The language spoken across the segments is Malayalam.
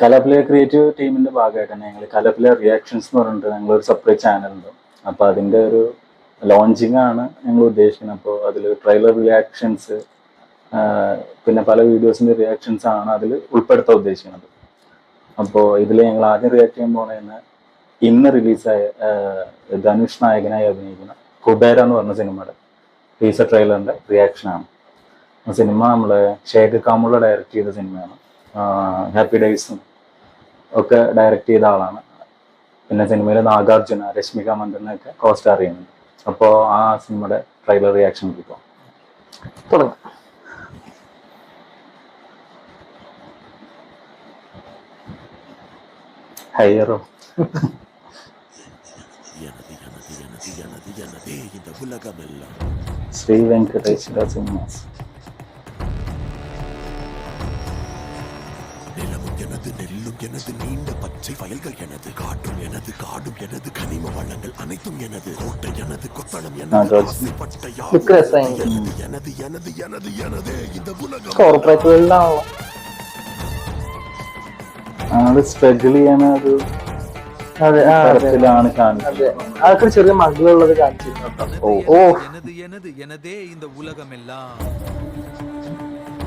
കലപ്ലെ ക്രിയേറ്റീവ് ടീമിന്റെ ഭാഗമായിട്ടാണ് ഞങ്ങൾ കലപ്ലെ റിയാക്ഷൻസ് എന്ന് പറഞ്ഞിട്ട് ഞങ്ങളൊരു സെപ്പറേറ്റ് ചാനലുണ്ട്. അപ്പോൾ അതിന്റെ ഒരു ലോഞ്ചിങ് ആണ് ഞങ്ങൾ ഉദ്ദേശിക്കുന്നത്. അപ്പോൾ അതിൽ ട്രെയിലർ റിയാക്ഷൻസ് പിന്നെ പല വീഡിയോസിന്റെ റിയാക്ഷൻസ് ആണ് അതിൽ ഉൾപ്പെടുത്താൻ ഉദ്ദേശിക്കുന്നത്. അപ്പോൾ ഇതിൽ ഞങ്ങൾ ആദ്യം റിയാക്ട് ചെയ്യാൻ പോണതെന്ന് ഇന്ന് റിലീസായ ധനുഷ് നായകനായി അഭിനയിക്കുന്ന കുബേര എന്ന് പറഞ്ഞ സിനിമയുടെ ടീസർ ട്രെയിലറിന്റെ റിയാക്ഷനാണ്. ആ സിനിമ നമ്മളെ ഷേഖ് കാമുള്ള ഡയറക്റ്റ് ചെയ്ത സിനിമയാണ്. ഹാപ്പി ഡേയ്സും ഒക്കെ ഡയറക്റ്റ് ചെയ്ത ആളാണ്. പിന്നെ സിനിമയിൽ നാഗാർജുന, രശ്മിക മന്ദനൊക്കെ കോസ്റ്റാർ ചെയ്യുന്നുണ്ട്. അപ്പോൾ ആ സിനിമയുടെ ട്രെയിലർ റിയാക്ഷൻ കിട്ടും. തുടങ്ങാം. ഹൈറോ ശ്രീ വെങ്കടേശ്വര സിനിമാസ്. எனது நெல்லும் எனது நீண்ட பச்சை வயல்கள் எனது காட்டும் எனது காடும் எனது கனிம வளங்கள் அனைத்தும் எனது கோட்டை எனது கொத்தளம் எனது ஆசைப்பட்ட எனது எனது எனது எனது எனது இந்த உலகம் സ്ട്രഗിൾ ചെയ്യണ ഒരു തരത്തിലാണ് കാണിച്ചത്. അതൊക്കെ ചെറിയ മകളുള്ളത് കാണിച്ചിരുന്നു.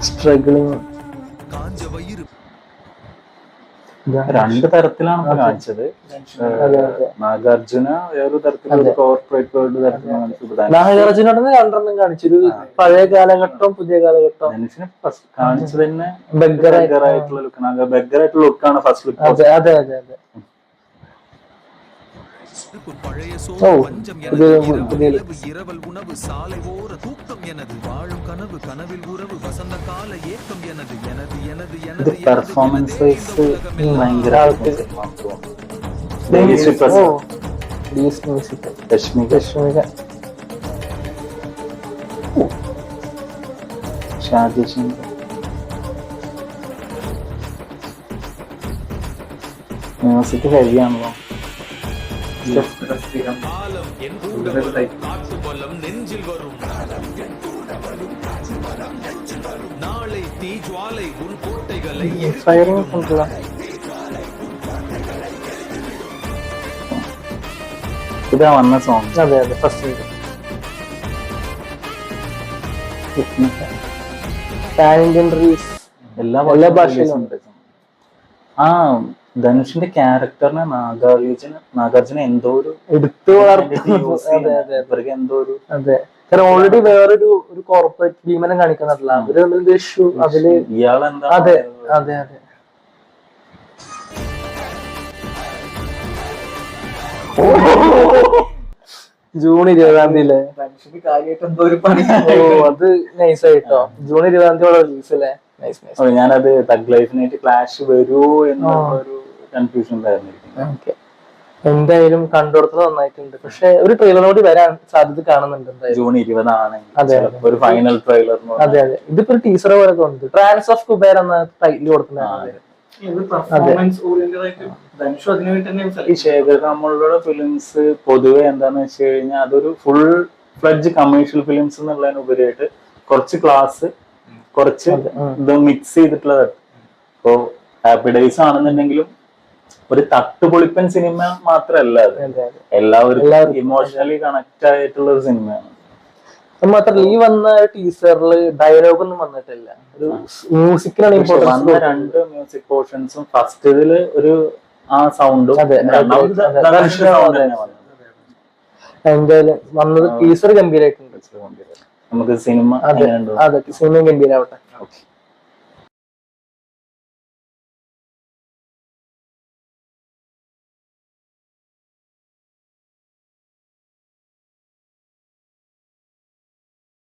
സ്ട്രഗിളിങ് രണ്ട് തരത്തിലാണ് കാണിച്ചത്. നാഗാർജുന വേറൊരു തരത്തിലുള്ള കോർപ്പറേറ്റ് വേൾഡ് തരത്തിലാണ്. നാഗാർജുന രണ്ടെണ്ണം കാണിച്ചൊരു പഴയ കാലഘട്ടം പുതിയ കാലഘട്ടം. ധനുഷിനെ കാണിച്ചത് തന്നെ ബെഗറായിട്ടുള്ള ലുക്കാണ്. ബെഗറായിട്ടുള്ള ലുക്കാണ് ഫസ്റ്റ് ലുക്ക്. അതെ അതെ അതെ അതെ. இரவல் உணவு சாலை ஓர தூக்கம் எனது வாழும் கனவு கனவில் உறவு வசந்த கால ஏக்கம் எனது எனது எனது எனது പെർഫോമൻസസ് ഭയങ്കര മ്യൂസിക് ഹെവിയാണല്ലോ. ഇതാ വന്ന സോങ്. അതെ അതെ ഫസ്റ്റ് എല്ലാ ഭാഷയിലും ഉണ്ട്. ആ ധനുഷിന്റെ ക്യാരക്ടറിനെ നാഗാർജുന എന്തോ ഒരു എടുത്തു ഇവർക്ക് എന്തോ ഒരു കാരണം ഓൾറെഡി വേറൊരു കോർപ്പറേറ്റ് ഭീമനം കാണിക്കുന്നില്ല അവര് ഇഷ്യൂ അതില്. ഇയാളെന്താ? അതെ അതെ അതെ. ജൂൺ 20 അത് നൈസായിട്ടോ. ജൂൺ 20 റിലീസ് അല്ലേ? ഞാനത് തഗ് ലൈഫിനായിട്ട് ക്ലാഷ് വരുമോ എന്നൊരു കൺഫ്യൂഷൻ ഉണ്ടായിരുന്നു. എന്തായാലും കണ്ടുകൊടുത്തത് നന്നായിട്ടുണ്ട്. പക്ഷെ ഒരു ട്രെയിലറോട് വരാൻ സാധ്യത കാണുന്നുണ്ട്. ജൂൺ 20 ഒരു ഫൈനൽ ട്രെയിലർ. അതെ അതെ. ഇതിപ്പോ ഒരു ടീസർ പോലെ തോന്നുന്നത്. ട്രാൻസ് ഓഫ് കുബേർ എന്ന ടൈറ്റിൽ കൊടുക്കുന്നതാണ്. ഈ ശേഖർ കമളുടെ ഫിലിംസ് പൊതുവെ എന്താന്ന് വെച്ച് കഴിഞ്ഞാൽ അതൊരു ഫുൾ ഫ്ലഡ്ജ് കമേഴ്ഷ്യൽ ഫിലിംസ് എന്നുള്ളതിനുപരിയായിട്ട് കുറച്ച് ക്ലാസ് കുറച്ച് ഇത് മിക്സ് ചെയ്തിട്ടുള്ളത്. ഇപ്പോ ഹാപ്പി ഡേയ്സ് ആണെന്നുണ്ടെങ്കിലും ഒരു തട്ടുപൊളിപ്പൻ സിനിമ മാത്രല്ല അത്. എല്ലാവർക്കും ഇമോഷണലി കണക്ട് ആയിട്ടുള്ള ഒരു സിനിമയാണ്. മാത്രല്ല ഈ വന്ന ടീസറിൽ ഡയലോഗ് ഒന്നും വന്നിട്ടില്ല. ഒരു മ്യൂസിക്കിനാണ് വന്ന രണ്ട് മ്യൂസിക് പോർഷൻസും ഫസ്റ്റ് ഇതില് ഒരു ആ സൗണ്ടും എന്തായാലും വന്നത് ടീസർ ഗംഭീരമായിട്ടുണ്ട്. നമുക്ക് സിനിമ അതെ സിനിമ ഗംഭീരാവട്ടെ.